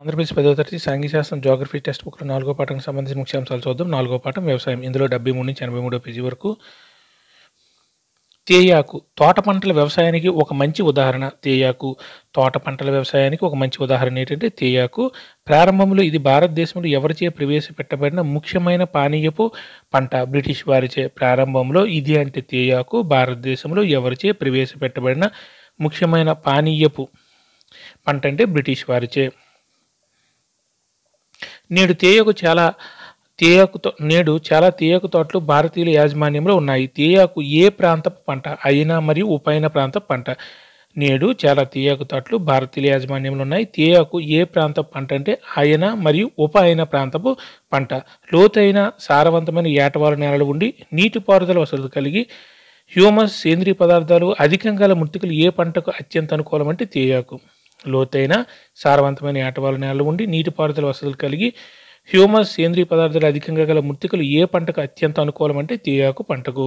ఆంధ్రప్రదేశ్ 10వ తరగతి సాంఘిక శాస్త్రం జియోగ్రఫీ టెక్స్ట్ బుక్లో 4వ పాఠంకి సంబంధించిన ముఖ్యాంశాలు చూద్దాం. 4వ పాఠం వ్యవసాయం. ఇందులో 73 నుంచి 83వ పేజీ వరకు. తేయాకు తోట పంటల వ్యవసాయానికి ఒక మంచి ఉదాహరణ. తేయాకు తోట పంటల వ్యవసాయానికి ఒక మంచి ఉదాహరణ ఏంటంటే తేయాకు. ప్రారంభంలో ఇది భారతదేశంలో ఎవరిచే ప్రవేశపెట్టబడిన ముఖ్యమైన పానీయపు పంట బ్రిటిష్ వారిచే. ప్రారంభంలో ఇది అంటే తేయాకు భారతదేశంలో ఎవరిచే ప్రవేశపెట్టబడిన ముఖ్యమైన పానీయపు పంట అంటే బ్రిటిష్ వారిచే. నేడు చాలా తేయాకు తోటలు భారతీయుల యాజమాన్యంలో ఉన్నాయి. తేయాకు ఏ ప్రాంతపు పంట అయిన మరియు ఉపైన ప్రాంతపు పంట. నేడు చాలా తేయాకు తోటలు భారతీయుల యాజమాన్యంలో ఉన్నాయి. తేయాకు ఏ ప్రాంతపు పంట అంటే ఆయన మరియు ఉప అయిన ప్రాంతపు పంట. లోతైన సారవంతమైన ఏటవాల నేలలు ఉండి నీటిపారుదల వసతులు కలిగి హ్యూమస్ సేంద్రియ పదార్థాలు అధికంగా గల మృత్తికలు ఏ పంటకు అత్యంత అనుకూలం అంటే తేయాకు. లోతైన సారవంతమైన ఏటవాల నేలలు ఉండి నీటిపారుదల వసతులు కలిగి హ్యూమస్ సేంద్రియ పదార్థాలు అధికంగా గల మృత్తికలు ఏ పంటకు అత్యంత అనుకూలం అంటే తేయాకు పంటకు.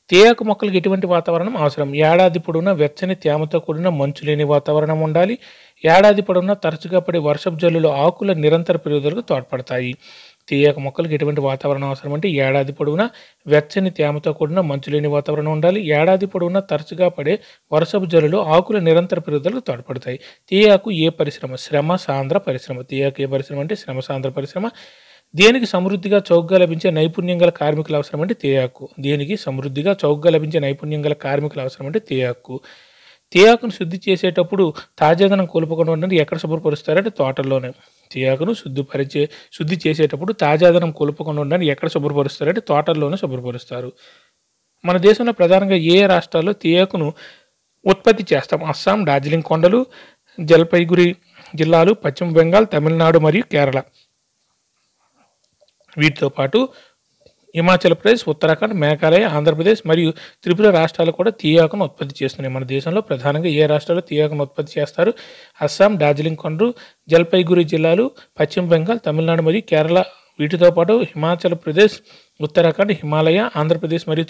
తేయాకు మొక్కలకు ఎటువంటి వాతావరణం అవసరం? ఏడాది పొడవునా వెచ్చని తేమతో కూడిన మంచు లేని వాతావరణం ఉండాలి. ఏడాది పొడవునా తరచుగా పడే వర్షపు జల్లులు ఆకుల నిరంతర పెరుగుదలకు తోడ్పడతాయి. తేయాకు మొక్కలకు ఎటువంటి వాతావరణం అవసరం అంటే ఏడాది పొడవునా వెచ్చని తేమతో కూడిన మంచు లేని వాతావరణం ఉండాలి. ఏడాది పొడవునా తరచుగా పడే వర్షపు జల్లులు ఆకుల నిరంతర పెరుగుదలకు తోడ్పడతాయి. తేయాకు ఏ పరిశ్రమ? శ్రమ సాంద్ర పరిశ్రమ. తేయాకు ఏ పరిశ్రమ అంటే శ్రమ సాంద్ర పరిశ్రమ. దేనికి సమృద్ధిగా చౌకగా లభించే నైపుణ్యం గల కార్మికులు అవసరం అంటే తేయాకు. దేనికి సమృద్ధిగా చౌకగా లభించే నైపుణ్యం గల కార్మికులు అవసరం అంటే తేయాకు. తేయాకును శుద్ధి చేసేటప్పుడు తాజాదనం కోల్పోకుండా ఉండడానికి ఎక్కడ శుభ్రపరుస్తారంటే తోటల్లోనే. తేయాకును శుద్ధి చేసేటప్పుడు తాజాదనం కోల్పోకుండా ఉండడానికి ఎక్కడ శుభ్రపరుస్తారంటే తోటల్లోనే శుభ్రపరుస్తారు. మన దేశంలో ప్రధానంగా ఏ రాష్ట్రాల్లో తేయాకును ఉత్పత్తి చేస్తాం? అస్సాం, డార్జిలింగ్ కొండలు, జల్పైగురి జిల్లాలు, పశ్చిమ బెంగాల్, తమిళనాడు మరియు కేరళ. వీటితో పాటు హిమాచల్ ప్రదేశ్, ఉత్తరాఖండ్, మేఘాలయ, ఆంధ్రప్రదేశ్ మరియు త్రిపుర రాష్ట్రాలు కూడా తేయాకును ఉత్పత్తి చేస్తున్నాయి. మన దేశంలో ప్రధానంగా ఏ రాష్ట్రాలు తేయాకును ఉత్పత్తి చేస్తారు? అస్సాం, డార్జిలింగ్ కొండలు, జల్పైగురి జిల్లాలు, పశ్చిమ బెంగాల్, తమిళనాడు మరియు కేరళ. వీటితో పాటు హిమాచల్ ప్రదేశ్, ఉత్తరాఖండ్, హిమాలయ, ఆంధ్రప్రదేశ్ మరియు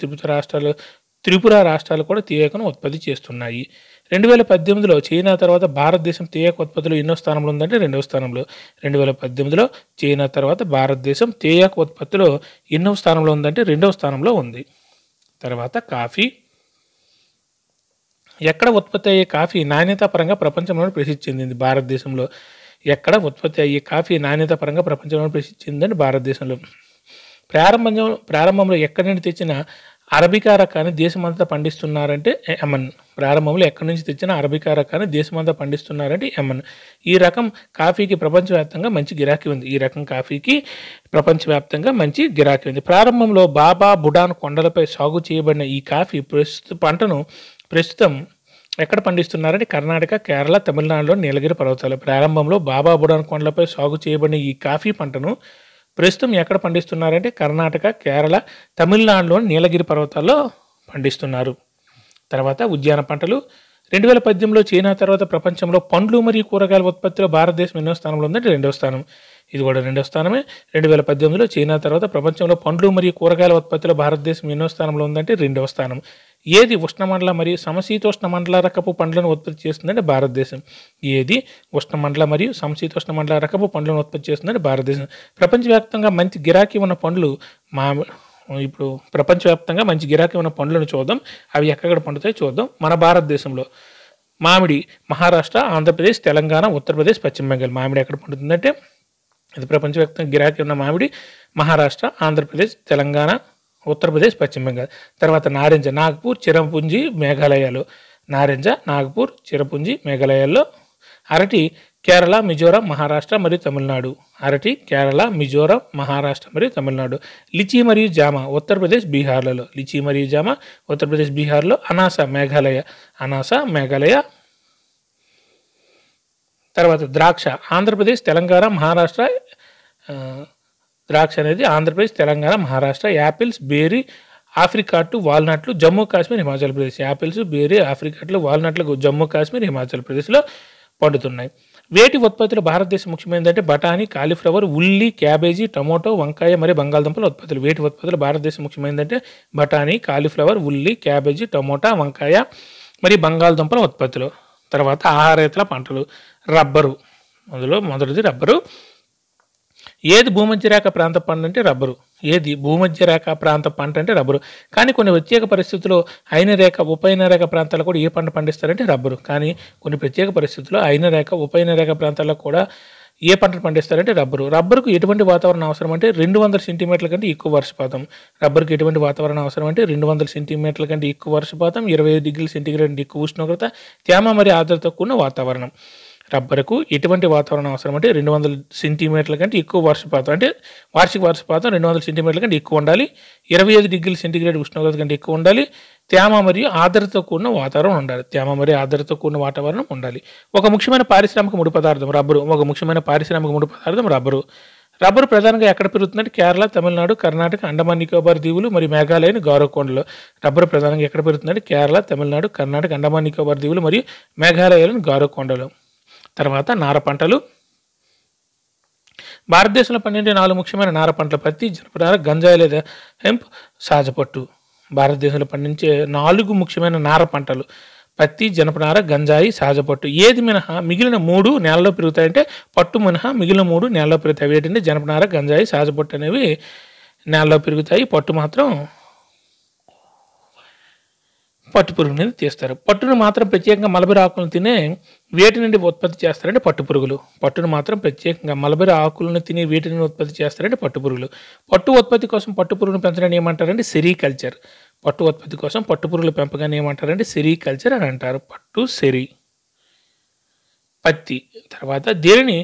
త్రిపుర రాష్ట్రాలు కూడా తేయాకును ఉత్పత్తి చేస్తున్నాయి. 2018లో చైనా తర్వాత భారతదేశం తేయాకు ఉత్పత్తిలో ఎన్నో స్థానంలో ఉందంటే 2వ స్థానంలో. 2018లో చైనా తర్వాత భారతదేశం తేయాకు ఉత్పత్తిలో ఎన్నో స్థానంలో ఉందంటే 2వ స్థానంలో ఉంది. తర్వాత కాఫీ. ఎక్కడ ఉత్పత్తి అయ్యే కాఫీ నాణ్యత పరంగా ప్రపంచంలోనే ప్రసిద్ధి చెందింది? భారతదేశంలో. ఎక్కడ ఉత్పత్తి అయ్యే కాఫీ నాణ్యత పరంగా ప్రపంచంలోనే ప్రసిద్ధి చెందిందంటే భారతదేశంలో. ప్రారంభంలో ఎక్కడి నుండి తెచ్చిన అరబికా రకాన్ని దేశమంతా పండిస్తున్నారంటే యమన్. ప్రారంభంలో ఎక్కడి నుంచి తెచ్చిన అరబికా రకాన్ని దేశమంతా పండిస్తున్నారంటే యమన్. ఈ రకం కాఫీకి ప్రపంచవ్యాప్తంగా మంచి గిరాకీ ఉంది. ప్రారంభంలో బాబా బుడాన్ కొండలపై సాగు చేయబడిన ఈ కాఫీ ప్రస్తుతం ఎక్కడ పండిస్తున్నారంటే కర్ణాటక, కేరళ, తమిళనాడులో నీలగిరి పర్వతాలు. ప్రారంభంలో బాబా బుడాన్ కొండలపై సాగు చేయబడిన ఈ కాఫీ పంటను ప్రస్తుతం ఎక్కడ పండిస్తున్నారంటే కర్ణాటక, కేరళ, తమిళనాడులోని నీలగిరి పర్వతాల్లో పండిస్తున్నారు. తర్వాత ఉద్యాన పంటలు. 2018లో చైనా తర్వాత ప్రపంచంలో పండ్లు మరియు కూరగాయల ఉత్పత్తిలో భారతదేశం ఎన్నో స్థానంలో ఉందంటే 2వ స్థానం. ఇది కూడా 2వ స్థానమే. 2018లో చైనా తర్వాత ప్రపంచంలో పండ్లు మరియు కూరగాయల ఉత్పత్తిలో భారతదేశం ఎన్నో స్థానంలో ఉందంటే 2వ స్థానం. ఏది ఉష్ణమండల మరియు సమశీతోష్ణ మండల రకపు పండ్లను ఉత్పత్తి చేస్తుందంటే భారతదేశం. ఏది ఉష్ణమండల మరియు సమశీతోష్ణ మండల రకపు పండ్లను ఉత్పత్తి చేస్తుందంటే భారతదేశం. ప్రపంచవ్యాప్తంగా మంచి గిరాకీ ఉన్న పండ్లు ఇప్పుడు ప్రపంచవ్యాప్తంగా మంచి గిరాకీ ఉన్న పండ్లను చూద్దాం. అవి ఎక్కడ పండుతాయో చూద్దాం. మన భారతదేశంలో మామిడి మహారాష్ట్ర, ఆంధ్రప్రదేశ్, తెలంగాణ, ఉత్తరప్రదేశ్, పశ్చిమ బెంగాల్. మామిడి ఎక్కడ పండుతుందంటే ఇది ప్రపంచవ్యాప్తంగా గిరాకీ ఉన్న మామిడి మహారాష్ట్ర, ఆంధ్రప్రదేశ్, తెలంగాణ, ఉత్తరప్రదేశ్, పశ్చిమ బెంగాల్. తర్వాత నారింజ నాగపూర్, చిరపుంజి, మేఘాలయాలు. నారింజ నాగపూర్, చిరపుంజి, మేఘాలయాల్లో. అరటి కేరళ, మిజోరాం, మహారాష్ట్ర మరియు తమిళనాడు. అరటి కేరళ, మిజోరాం, మహారాష్ట్ర మరియు తమిళనాడు. లిచీ మరియు జామ ఉత్తరప్రదేశ్, బీహార్లలో. లిచీ మరియు జామ ఉత్తరప్రదేశ్, బీహార్లో. అనాస మేఘాలయ. తర్వాత ద్రాక్ష ఆంధ్రప్రదేశ్, తెలంగాణ, మహారాష్ట్ర. ద్రాక్ష అనేది ఆంధ్రప్రదేశ్, తెలంగాణ, మహారాష్ట్ర. యాపిల్స్, బేరీ, ఆఫ్రికాటు, వాల్నట్లు జమ్మూ కాశ్మీర్, హిమాచల్ ప్రదేశ్. యాపిల్స్, బేరీ, ఆఫ్రికాట్లు, వాల్నట్లు జమ్మూ కాశ్మీర్, హిమాచల్ ప్రదేశ్లో పండుతున్నాయి. వేటి ఉత్పత్తులు భారతదేశం ముఖ్యమైనదంటే బఠానీ, కాలీఫ్లవర్, ఉల్లి, క్యాబేజీ, టమోటో, వంకాయ మరియు బంగాళదుంపల ఉత్పత్తులు. వేటి ఉత్పత్తులు భారతదేశం ముఖ్యమైనదంటే బఠానీ, కాలీఫ్లవర్, ఉల్లి, క్యాబేజీ, టమోటా, వంకాయ మరి బంగాళదుంపల ఉత్పత్తులు. తర్వాత ఆహారేతర పంటలు. రబ్బరు, అందులో మొదటిది రబ్బరు. ఏది భూమధ్యరేఖ ప్రాంత పంట అంటే రబ్బరు. ఏది భూమధ్యరేఖ ప్రాంత పంట అంటే రబ్బరు. కానీ కొన్ని ప్రత్యేక పరిస్థితుల్లో అయినరేఖ ఉపైనరేఖ ప్రాంతాల్లో కూడా ఏ పంట పండిస్తారంటే రబ్బరు. కానీ కొన్ని ప్రత్యేక పరిస్థితుల్లో అయినరేఖ ఉపైనరేఖ ప్రాంతాల్లో కూడా ఏ పంటను పండిస్తారంటే రబ్బరు. రబ్బరుకు ఎటువంటి వాతావరణం అవసరం అంటే 200 సెంటీమీటర్ల కంటే ఎక్కువ వర్షపాతం. రబ్బరుకు ఎటువంటి వాతావరణం అవసరం అంటే 200 సెంటీమీటర్ల కంటే ఎక్కువ వర్షపాతం, 25 డిగ్రీల సెంటీగ్రేడ్ ఎక్కువ ఉష్ణోగ్రత, తేమ మరియు ఆర్ద్రతతో కూడిన వాతావరణం. రబ్బరుకు ఎటువంటి వాతావరణం అవసరం అంటే 200 సెంటీమీటర్ల కంటే ఎక్కువ వర్షపాతం, అంటే వార్షిక వర్షపాతం 200 సెంటీమీటర్ల కంటే ఎక్కువ ఉండాలి, 25 డిగ్రీల సెంటీగ్రేడ్ ఉష్ణోగ్రత కంటే ఎక్కువ ఉండాలి, తేమ మరియు ఆర్ద్రతతో కూడిన వాతావరణం ఉండాలి. తేమ మరియు ఆర్ద్రతతో కూడిన వాతావరణం ఉండాలి. ఒక ముఖ్యమైన పారిశ్రామిక ముడి పదార్థం రబ్బరు. ఒక ముఖ్యమైన పారిశ్రామిక ముడి పదార్థం రబ్బరు. రబ్బరు ప్రధానంగా ఎక్కడ పెరుగుతుందంటే కేరళ, తమిళనాడు, కర్ణాటక, అండమాన్ నికోబార్ దీవులు మరియు మేఘాలయని గౌరవకొండలు. రబ్బరు ప్రధానంగా ఎక్కడ పెరుగుతుందంటే కేరళ, తమిళనాడు, కర్ణాటక, అండమాన్ నికోబార్ దీవులు మరియు మేఘాలయలోని గౌరవకొండలు. తర్వాత నార పంటలు. భారతదేశంలో పండించే 4 ముఖ్యమైన నార పంటలు పత్తి, జనపనార, గంజాయి లేదా హెంప్, సహజపట్టు. భారతదేశంలో పండించే 4 ముఖ్యమైన నార పంటలు పత్తి, జనపనార, గంజాయి, సహజపట్టు. ఏది మినహా మిగిలిన 3 నేలలో పెరుగుతాయంటే పట్టు మినహా మిగిలిన 3 నేలలో పెరుగుతాయి. ఏంటంటే జనపనార, గంజాయి, సహజపట్టు అనేవి నేలలో పెరుగుతాయి. పట్టు మాత్రం పట్టు పురుగు నుండి తీస్తారు. పట్టును మాత్రం ప్రత్యేకంగా మలబరీ ఆకులను తినే వేటి నుండి ఉత్పత్తి చేస్తారంటే పట్టు పురుగులు. పట్టును మాత్రం ప్రత్యేకంగా మలబరీ ఆకులను తినే వేటి నుండి ఉత్పత్తి చేస్తారంటే పట్టు పురుగులు. పట్టు ఉత్పత్తి కోసం పట్టు పురుగును పెంచడాన్ని ఏమంటారంటే సెరికల్చర్. పట్టు ఉత్పత్తి కోసం పట్టు పురుగుల పెంపకాన్ని ఏమంటారంటే సెరికల్చర్ అని అంటారు. పట్టు, సెరి. పత్తి. తర్వాత దేనిని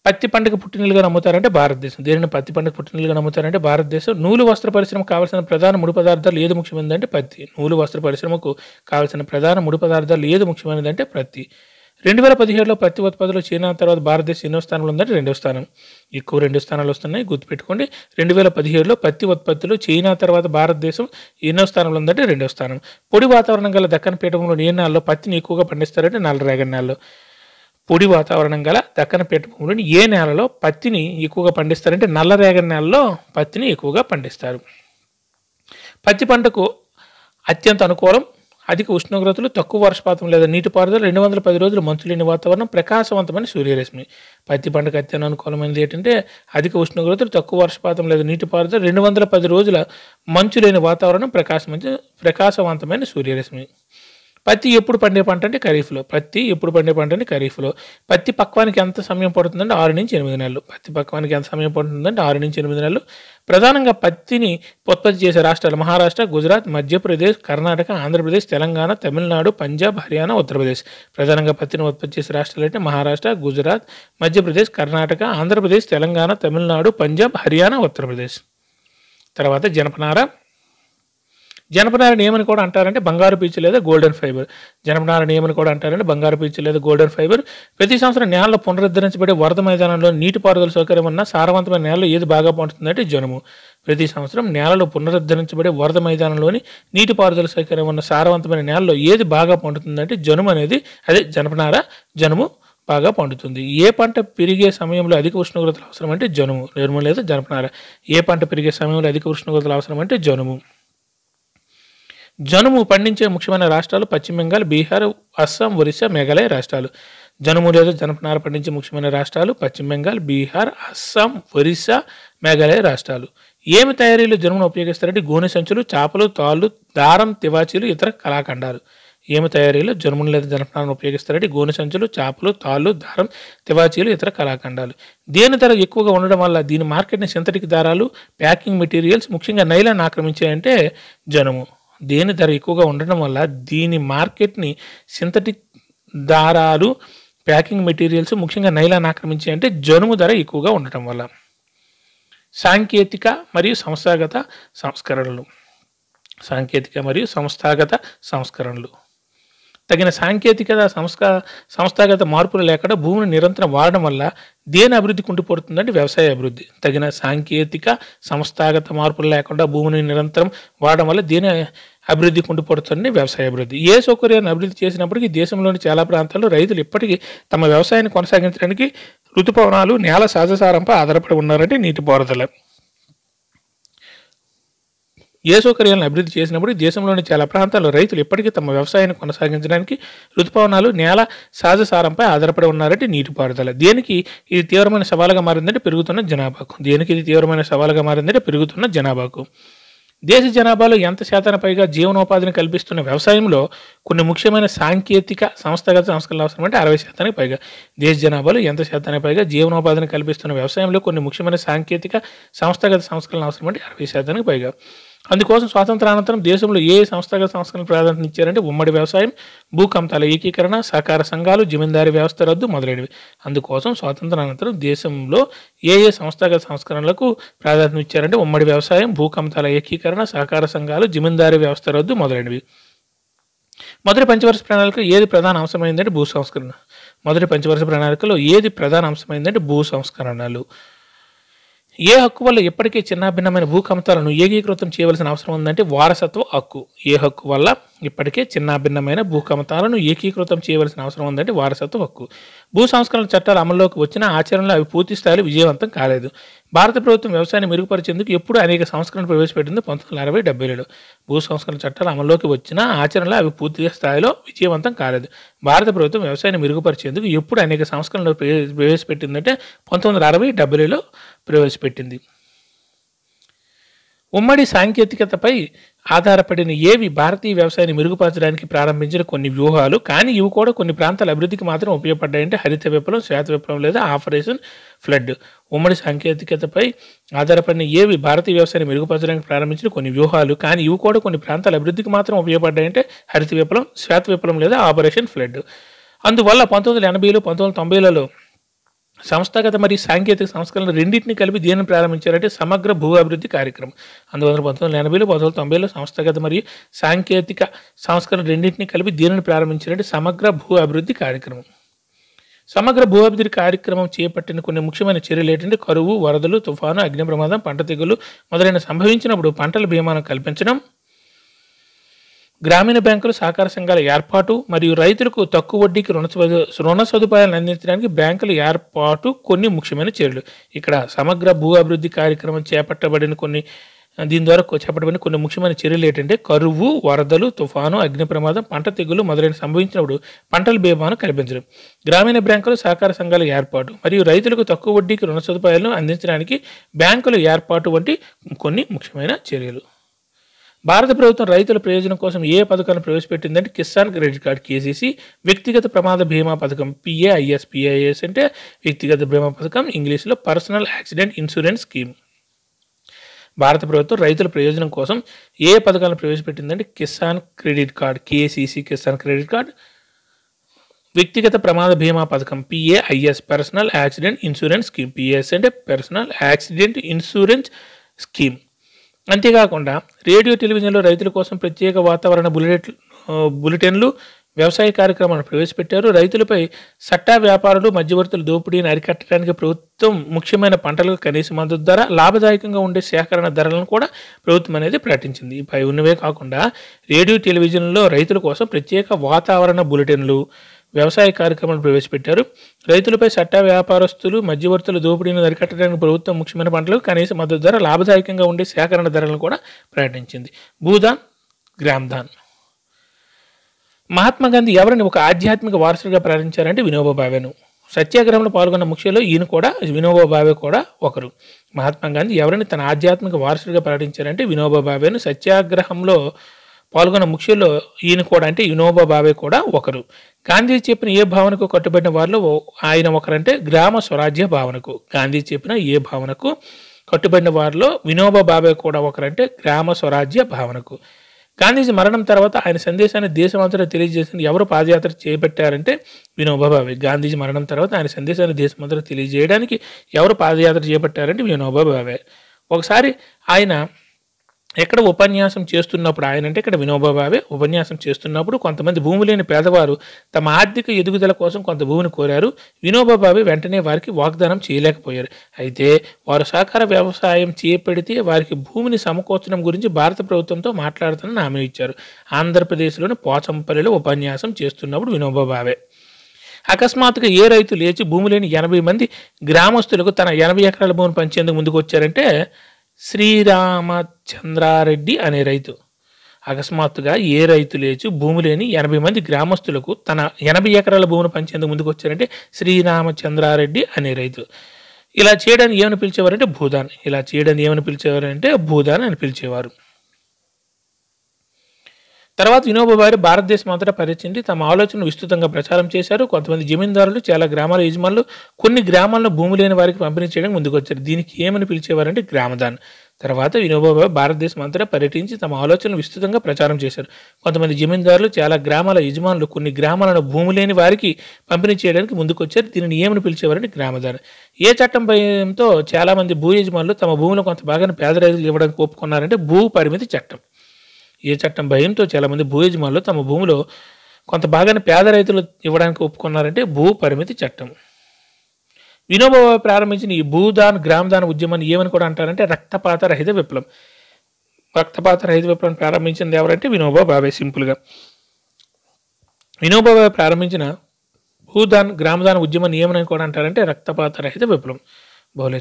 పత్తి పంటకు పుట్టినలుగా నమ్ముతారంటే భారతదేశం. దేనిని పత్తి పంటకు పుట్టినలుగా నమ్ముతారంటే భారతదేశం. నూలు వస్త్ర పరిశ్రమకు కావాల్సిన ప్రధాన ముడి పదార్థాలు ఏది ముఖ్యమైనదంటే పత్తి. నూలు వస్త్ర పరిశ్రమకు కావాల్సిన ప్రధాన ముడి పదార్థాలు ఏది ముఖ్యమైనదంటే పత్తి. 2017లో పత్తి ఉత్పత్తిలో చైనా తర్వాత భారతదేశం ఎన్నో స్థానంలో ఉందంటే 2వ స్థానం. ఎక్కువ 2 స్థానాలు వస్తున్నాయి, గుర్తుపెట్టుకోండి. 2017లో పత్తి ఉత్పత్తిలో చైనా తర్వాత భారతదేశం ఎన్నో స్థానంలో ఉందంటే 2వ స్థానం. పొడి వాతావరణం గల దక్కన్ పీఠభూమిలో ఏ నెలలో పత్తిని ఎక్కువగా పండిస్తారంటే నల్లరేగడి నేలలో. పొడి వాతావరణం గల దక్కన పీఠభూమిలోని ఏ నేలలో పత్తిని ఎక్కువగా పండిస్తారంటే నల్లరేగడి నేలలో పత్తిని ఎక్కువగా పండిస్తారు. పత్తి పంటకు అత్యంత అనుకూలం అధిక ఉష్ణోగ్రతలు, తక్కువ వర్షపాతం లేదా నీటిపారుదల, 210 రోజులు మంచు లేని వాతావరణం, ప్రకాశవంతమైన సూర్యరశ్మి. పత్తి పంటకు అత్యంత అనుకూలమైనది ఏంటంటే అధిక ఉష్ణోగ్రతలు, తక్కువ వర్షపాతం లేదా నీటిపారుదల, 210 రోజుల మంచు లేని వాతావరణం, ప్రకాశవంతమైన సూర్యరశ్మి. పత్తి ఎప్పుడు పండే పంట అంటే ఖరీఫ్లో. పత్తి ఎప్పుడు పండే పంట అంటే ఖరీఫ్లో. పత్తి పక్వానికి ఎంత సమయం పడుతుందంటే 6 నుంచి 8 నెలలు. పత్తి పక్వానికి ఎంత సమయం పడుతుందంటే 6 నుంచి 8 నెలలు. ప్రధానంగా పత్తిని ఉత్పత్తి చేసే రాష్ట్రాలు మహారాష్ట్ర, గుజరాత్, మధ్యప్రదేశ్, కర్ణాటక, ఆంధ్రప్రదేశ్, తెలంగాణ, తమిళనాడు, పంజాబ్, హర్యానా, ఉత్తరప్రదేశ్. ప్రధానంగా పత్తిని ఉత్పత్తి చేసే రాష్ట్రాలు అంటే మహారాష్ట్ర, గుజరాత్, మధ్యప్రదేశ్, కర్ణాటక, ఆంధ్రప్రదేశ్, తెలంగాణ, తమిళనాడు, పంజాబ్, హర్యానా, ఉత్తరప్రదేశ్. తర్వాత జనపనార. జనపనారని ఏమని కూడా అంటారంటే బంగారు పీచు లేదా గోల్డెన్ ఫైబర్. జనపనారని ఏమని కూడా అంటారంటే బంగారు పీచు లేదా గోల్డెన్ ఫైబర్. ప్రతి సంవత్సరం నేలలో పునరుద్ధరించబడే వరద మైదానంలో నీటిపారుదల సౌకర్యం ఉన్న సారవంతమైన నేలలో ఏది బాగా పండుతుందంటే జనుము. ప్రతి సంవత్సరం నేలలో పునరుద్ధరించబడే వరద మైదానంలోని నీటిపారుదల సౌకర్యం ఉన్న సారవంతమైన నేలలో ఏది బాగా పండుతుందంటే జనుము అనేది, అదే జనపనార, జనుము బాగా పండుతుంది. ఏ పంట పెరిగే సమయంలో అధిక ఉష్ణోగ్రతలు అవసరం అంటే జనుము. జనుము లేదా జనపనార. ఏ పంట పెరిగే సమయంలో అధిక ఉష్ణోగ్రతలు అవసరం అంటే జనుము. జనుము పండించే ముఖ్యమైన రాష్ట్రాలు పశ్చిమ బెంగాల్, బీహార్, అస్సాం, ఒరిస్సా, మేఘాలయ రాష్ట్రాలు. జనుము లేదా జనపనార పండించే ముఖ్యమైన రాష్ట్రాలు పశ్చిమ బెంగాల్, బీహార్, అస్సాం, ఒరిస్సా, మేఘాలయ రాష్ట్రాలు. ఏమి తయారీలో జనుమును ఉపయోగిస్తారంటే గోనె సంచులు, చేపలు, తాళ్ళు, దారం, తివాచీలు, ఇతర కళాఖండాలు. ఏమి తయారీలో జనుమును లేదా జనపనారను ఉపయోగిస్తారంటే గోనె సంచులు, చేపలు, తాళ్ళు, దారం, తివాచీలు, ఇతర కళాఖండాలు. దేని ధర ఎక్కువగా ఉండడం వల్ల దీని మార్కెట్ని సింథటిక్ దారాలు, ప్యాకింగ్ మెటీరియల్స్, ముఖ్యంగా నైలాన్ ఆక్రమించాయంటే జనుము. దేని ధర ఎక్కువగా ఉండడం వల్ల దీని మార్కెట్ని సింథటిక్ దారాలు, ప్యాకింగ్ మెటీరియల్స్, ముఖ్యంగా నైలాన్ ఆక్రమించాయంటే జనుము ధర ఎక్కువగా ఉండటం వల్ల. సాంకేతిక మరియు సంస్థాగత సంస్కరణలు. సాంకేతిక మరియు సంస్థాగత సంస్కరణలు. తగిన సాంకేతికత, సంస్థాగత మార్పులు లేకుండా భూమిని నిరంతరం వాడడం వల్ల దేని అభివృద్ధి కుంటుపడుతుందంటే వ్యవసాయ అభివృద్ధి. తగిన సాంకేతిక, సంస్థాగత మార్పులు లేకుండా భూమిని నిరంతరం వాడడం వల్ల దేని అభివృద్ధి కుంటుపడుతుంది వ్యవసాయ అభివృద్ధి. ఏ సౌకర్యాన్ని అభివృద్ధి చేసినప్పటికీ దేశంలోని చాలా ప్రాంతాల్లో రైతులు ఇప్పటికీ తమ వ్యవసాయాన్ని కొనసాగించడానికి ఋతుపవనాలు, నేల సహజసారంపై ఆధారపడి ఉన్నారంటే నీటిపారుదల. ఏ సౌకర్యాలను అభివృద్ధి చేసినప్పుడు దేశంలోని చాలా ప్రాంతాల్లో రైతులు ఇప్పటికీ తమ వ్యవసాయాన్ని కొనసాగించడానికి ఋతుపవనాలు, నేల సహజ సారంపై ఆధారపడి ఉన్నారంటే నీటిపారుదల. దేనికి ఇది తీవ్రమైన సవాలుగా మారిందంటే పెరుగుతున్న జనాభాకు. దేశ జనాభాలో ఎంత శాతానికి పైగా జీవనోపాధిని కల్పిస్తున్న వ్యవసాయంలో కొన్ని ముఖ్యమైన సాంకేతిక సంస్థాగత సంస్కరణలు అవసరం అంటే 60% పైగా. దేశ జనాభాలో ఎంత శాతానికి పైగా జీవనోపాధిని కల్పిస్తున్న వ్యవసాయంలో కొన్ని ముఖ్యమైన సాంకేతిక సంస్థాగత సంస్కరణలు అవసరం అంటే 60% పైగా. అందుకోసం స్వాతంత్రానంతరం దేశంలో ఏ సంస్థాగత సంస్కరణలు ప్రాధాన్యత ఇచ్చారంటే ఉమ్మడి వ్యవసాయం, భూ కమతాల ఏకీకరణ, సహకార సంఘాలు, జమీందారీ వ్యవస్థ రద్దు మొదలైనవి. అందుకోసం స్వాతంత్రానంతరం దేశంలో ఏ సంస్థాగత సంస్కరణలకు ప్రాధాన్యత ఇచ్చారంటే ఉమ్మడి వ్యవసాయం, భూ కమతాల ఏకీకరణ, సహకార సంఘాలు, జమీందారీ వ్యవస్థ రద్దు మొదలైనవి. మొదటి పంచవర్ష ప్రణాళికలో ఏది ప్రధాన అంశమైందంటే భూ సంస్కరణలు. ఏ హక్కు వల్ల ఇప్పటికే చిన్నాభిన్నమైన భూ కమతాలను ఏకీకృతం చేయవలసిన అవసరం ఉందంటే వారసత్వ హక్కు. ఏ హక్కు వల్ల ఇప్పటికే చిన్నాభిన్నమైన భూ కమతాలను ఏకీకృతం చేయవలసిన అవసరం ఉందంటే వారసత్వ హక్కు. భూ సంస్కరణ చట్టాలు అమల్లోకి వచ్చిన ఆచరణలో అవి పూర్తి స్థాయిలో విజయవంతం కాలేదు. భారత ప్రభుత్వం వ్యవసాయాన్ని మెరుగుపరిచేందుకు ఎప్పుడు అనేక సంస్కరణలు ప్రవేశపెట్టింది 1960-70లో. భూ సంస్కరణ చట్టాలు అమల్లోకి వచ్చిన ఆచరణలో అవి పూర్తి స్థాయిలో విజయవంతం కాలేదు. భారత ప్రభుత్వం వ్యవసాయాన్ని మెరుగుపరిచేందుకు ఎప్పుడు అనేక సంస్కరణలు ప్రవేశపెట్టిందంటే 1960-70లో ప్రవేశపెట్టింది. ఉమ్మడి సాంకేతికతపై ఆధారపడిన ఏవి భారతీయ వ్యవసాయాన్ని మెరుగుపరచడానికి ప్రారంభించిన కొన్ని వ్యూహాలు, కానీ ఇవి కూడా కొన్ని ప్రాంతాల అభివృద్ధికి మాత్రం ఉపయోగపడ్డాయంటే హరిత విప్లవం, శ్వేత విప్లవం లేదా ఆపరేషన్ ఫ్లడ్. ఉమ్మడి సాంకేతికతపై ఆధారపడిన ఏవి భారతీయ వ్యవసాయాన్ని మెరుగుపరచడానికి ప్రారంభించిన కొన్ని వ్యూహాలు, కానీ ఇవి కూడా కొన్ని ప్రాంతాల అభివృద్ధికి మాత్రం ఉపయోగపడ్డాయంటే హరిత విప్లవం, శ్వేత విప్లవం లేదా ఆపరేషన్ ఫ్లడ్. అందువల్ల 1980లు 1990లలో సంస్థాగత మరియు సాంకేతిక సంస్కరణలు రెండింటిని కలిపి దేనిని ప్రారంభించారంటే సమగ్ర భూ అభివృద్ధి కార్యక్రమం. అందువల్ల 1980లు 1990లో సంస్థాగత మరియు సాంకేతిక సంస్కరణలు రెండింటిని కలిపి దేనిని ప్రారంభించారంటే సమగ్ర భూ అభివృద్ధి కార్యక్రమం. సమగ్ర భూ అభివృద్ధి కార్యక్రమం చేపట్టిన కొన్ని ముఖ్యమైన చర్యలు ఏంటంటే కరువు, వరదలు, తుఫాను, అగ్ని ప్రమాదం, పంట తెగులు మొదలైన సంభవించినప్పుడు పంటల బీమాను కల్పించడం, గ్రామీణ బ్యాంకులు, సహకార సంఘాల ఏర్పాటు మరియు రైతులకు తక్కువ వడ్డీకి రుణ సదుపాయాలను అందించడానికి బ్యాంకుల ఏర్పాటు కొన్ని ముఖ్యమైన చర్యలు. ఇక్కడ సమగ్ర భూ అభివృద్ధి కార్యక్రమం దీని ద్వారా చేపట్టబడిన కొన్ని ముఖ్యమైన చర్యలు ఏంటంటే కరువు, వరదలు, తుఫాను, అగ్ని ప్రమాదం, పంట తెగులు మొదలైన సంభవించినప్పుడు పంటల బీమాను కల్పించడం, గ్రామీణ బ్యాంకులు, సహకార సంఘాల ఏర్పాటు మరియు రైతులకు తక్కువ వడ్డీకి రుణ సదుపాయాలను అందించడానికి బ్యాంకుల ఏర్పాటు వంటి కొన్ని ముఖ్యమైన చర్యలు. భారత ప్రభుత్వం రైతుల ప్రయోజనం కోసం ఏ పథకాలను ప్రవేశపెట్టిందంటే కిసాన్ క్రెడిట్ కార్డ్ కేసీసీ, వ్యక్తిగత ప్రమాద బీమా పథకం పిఏఐఎస్. పిఐఎస్ అంటే వ్యక్తిగత బీమా పథకం, ఇంగ్లీష్లో పర్సనల్ యాక్సిడెంట్ ఇన్సూరెన్స్ స్కీమ్. భారత ప్రభుత్వం రైతుల ప్రయోజనం కోసం ఏ పథకాలను ప్రవేశపెట్టిందంటే Kisan credit card KCC, Kisan credit card, వ్యక్తిగత ప్రమాద బీమా పథకం PAIS personal accident insurance scheme. PAS అంటే పర్సనల్ యాక్సిడెంట్ ఇన్సూరెన్స్ స్కీమ్. అంతేకాకుండా రేడియో, టెలివిజన్లో రైతుల కోసం ప్రత్యేక వాతావరణ బులెటిన్లు, వ్యవసాయ కార్యక్రమాలను ప్రవేశపెట్టారు. రైతులపై సట్టా వ్యాపారులు, మధ్యవర్తుల దోపిడీని అరికట్టడానికి ప్రభుత్వం ముఖ్యమైన పంటలకు కనీస మద్దతు ధర, లాభదాయకంగా ఉండే సేకరణ ధరలను కూడా ప్రభుత్వం అనేది ప్రకటించింది. పై ఉన్నవే కాకుండా రేడియో, టెలివిజన్లో రైతుల కోసం ప్రత్యేక వాతావరణ బులెటిన్లు, వ్యవసాయ కార్యక్రమాలు ప్రవేశపెట్టారు. రైతులపై సట్టా వ్యాపారస్తులు, మధ్యవర్తుల దోపిడీని అరికట్టడానికి ప్రభుత్వం ముఖ్యమైన పంటలకు కనీస మద్దతు ధర, లాభదాయకంగా ఉండే సేకరణ ధరలను కూడా ప్రకటించింది. భూదాన్, గ్రామ్దాన్. మహాత్మా గాంధీ ఎవరిని ఒక ఆధ్యాత్మిక వారసుడిగా ప్రకటించారంటే వినోబా భావేను. సత్యాగ్రహంలో పాల్గొన్న ముఖ్యులు వినోబా భావే కూడా ఒకరు. మహాత్మా గాంధీ ఎవరిని తన ఆధ్యాత్మిక వారసుడిగా ప్రకటించారంటే వినోబా భావేను. సత్యాగ్రహంలో పాల్గొన్న ముఖ్యుల్లో వినోబా భావే కూడా ఒకరు. గాంధీ చెప్పిన ఏ భావనకు కట్టుబడిన వారిలో ఆయన ఒకరంటే గ్రామ స్వరాజ్య భావనకు. గాంధీ చెప్పిన ఏ భావనకు కట్టుబడిన వారిలో వినోబా భావే కూడా ఒకరంటే గ్రామ స్వరాజ్య భావనకు. గాంధీజీ మరణం తర్వాత ఆయన సందేశాన్ని దేశమంతటా తెలియజేసిన ఎవరు పాదయాత్ర చేపట్టారంటే వినోబా భావే. గాంధీజీ మరణం తర్వాత ఆయన సందేశాన్ని దేశమంతటా తెలియజేయడానికి ఎవరు పాదయాత్ర చేపట్టారంటే వినోబా భావే. ఒకసారి ఆయన ఎక్కడ ఉపన్యాసం చేస్తున్నప్పుడు, ఆయన అంటే ఇక్కడ వినోబా భావే ఉపన్యాసం చేస్తున్నప్పుడు కొంతమంది భూమి లేని పేదవారు తమ ఆర్థిక ఎదుగుదల కోసం కొంత భూమిని కోరారు. వినోబా భావే వెంటనే వారికి వాగ్దానం చేయలేకపోయారు. అయితే వారు సహకార వ్యవసాయం చేపడితే వారికి భూమిని సమకూర్చడం గురించి భారత ప్రభుత్వంతో మాట్లాడుతానని హామీ ఇచ్చారు. ఆంధ్రప్రదేశ్లోని పోచంపల్లిలో ఉపన్యాసం చేస్తున్నప్పుడు వినోబా భావే అకస్మాత్తుగా ఏ రైతు లేచి భూమి లేని 80 మంది గ్రామస్తులకు తన 80 ఎకరాల భూమిని పంచేందుకు ముందుకు వచ్చారంటే శ్రీరామచంద్రారెడ్డి అనే రైతు. అకస్మాత్తుగా ఏ రైతు లేచి భూమి లేని 80 మంది గ్రామస్తులకు తన 80 ఎకరాల భూమిని పంచేందుకు ముందుకు వచ్చారంటే శ్రీరామచంద్రారెడ్డి అనే రైతు. ఇలా చేయడాన్ని ఏమని పిలిచేవారంటే భూదాన్. ఇలా చేయడాన్ని ఏమని పిలిచేవారంటే భూదాన్ అని పిలిచేవారు. తర్వాత వినోబా భావే భారతదేశం అంతటా పర్యటించి తమ ఆలోచనను విస్తృతంగా ప్రచారం చేశారు. కొంతమంది జమీందారులు, చాలా గ్రామాల యజమానులు కొన్ని గ్రామాలను భూమి లేని వారికి పంపిణీ చేయడానికి ముందుకు వచ్చారు. దీనికి ఏమని పిలిచేవారంటే గ్రామదాన్. తర్వాత వినోబా భావే భారతదేశం అంతటా పర్యటించి తమ ఆలోచనలు విస్తృతంగా ప్రచారం చేశారు. కొంతమంది జమీందారులు, చాలా గ్రామాల యజమానులు కొన్ని గ్రామాలను భూమి లేని వారికి పంపిణీ చేయడానికి ముందుకు వచ్చారు. దీనిని ఏమని పిలిచేవారంటే గ్రామదాన్. ఏ చట్టం భయంతో చాలామంది భూ యజమానులు తమ భూమిలో కొంత భాగాన్ని పేద రైతులు ఇవ్వడానికి ఒప్పుకున్నారంటే భూ పరిమితి చట్టం. ఏ చట్టం భయంతో చాలామంది భూ యజమానులు తమ భూమిలో కొంత భాగాన్ని పేద రైతులు ఇవ్వడానికి ఒప్పుకున్నారంటే భూ పరిమితి చట్టం. వినోబా భావే ప్రారంభించిన ఈ భూదాన్ గ్రామదాన ఉద్యమాన్ని ఏమని కూడా అంటారంటే రక్తపాత రహిత విప్లవం. రక్తపాత రహిత విప్లవం ప్రారంభించింది ఎవరంటే వినోబా భావే. సింపుల్గా వినోబా భావే ప్రారంభించిన భూదాన్ గ్రామదాన ఉద్యమాన్ని ఏమని కూడా అంటారంటే రక్తపాత రహిత విప్లవం. బహుళ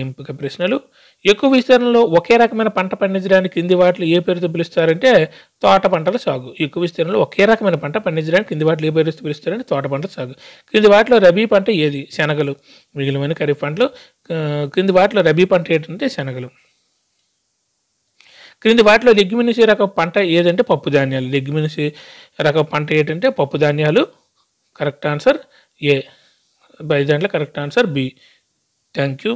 ఎంపిక ప్రశ్నలు. ఎక్కువ విస్తీర్ణంలో ఒకే రకమైన పంట పండించడానికి కింది వాటిలో ఏ పేరుతో పిలుస్తారంటే తోట పంటల సాగు. ఎక్కువ విస్తీర్ణంలో ఒకే రకమైన పంట పండించడానికి కింది వాటిలో ఏ పేరుతో పిలుస్తారంటే తోట పంటల సాగు. కింది వాటిలో రబీ పంట ఏది? శనగలు. మిగిలిన ఖరీఫ్ పంటలు. కింది వాటిలో రబీ పంట ఏంటంటే శనగలు. క్రింది వాటిలో లెగ్యుమినసీ రకం పంట ఏదంటే పప్పు ధాన్యాలు. లెగ్యుమినసీ రకం పంట ఏంటంటే పప్పు ధాన్యాలు. Correct answer A. 5 దాంట్లో correct answer B. Thank you.